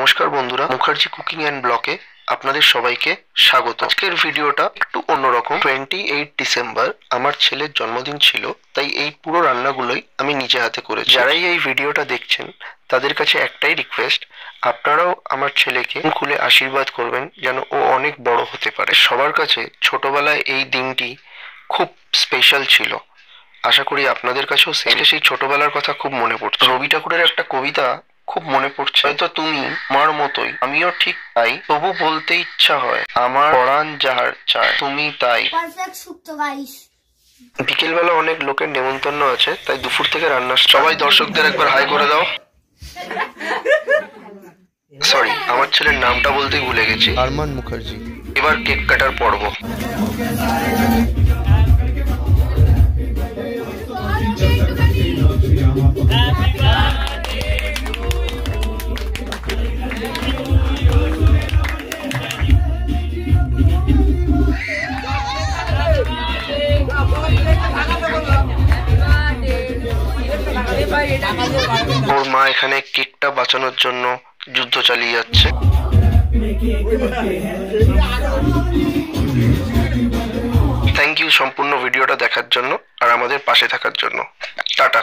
নমস্কার বন্ধুরা, Mukherjee cooking and ব্লগে আপনাদের সবাইকে স্বাগত। আজকের ভিডিওটা একটু অন্যরকম। 28 ডিসেম্বর আমার ছেলের জন্মদিন ছিল, তাই এই পুরো রান্নাগুলোই আমি নিজে হাতে করেছি। যারাই এই ভিডিওটা দেখছেন তাদের কাছে একটাই রিকোয়েস্ট, আপনারাও আমার ছেলেকে খুলে আশীর্বাদ করবেন যেন ও অনেক বড় হতে পারে। সবার কাছে ছোটবেলায় এই দিনটি খুব স্পেশাল ছিল, আশা করি আপনাদের কাছেও সেই ছোটবেলার কথা খুব মনে পড়ছে। রবি ঠাকুরের একটা কবিতা খুব মনে পড়ছে, হয়তো তুমি মার মতোই, আমিও ঠিক তাই, তবু বলতে ইচ্ছা হয় আমার পরাণ যাহার চায় তুমি তাই। বিকেলবেলা অনেক লোকের নেমন্তন্ন আছে, তাই দুপুর থেকে রান্না। সবাই দর্শকদের একবার হাই করে দাও। সরি, আমার ছেলের নামটা বলতেই ভুলে গেছি, আরমান মুখার্জি। এবার কেক কাটার পর্ব। ওর মা এখানে কেকটা বাঁচানোর জন্য যুদ্ধ চালিয়ে যাচ্ছে। থ্যাংক ইউ সম্পূর্ণ ভিডিওটা দেখার জন্য আর আমাদের পাশে থাকার জন্য। টাটা।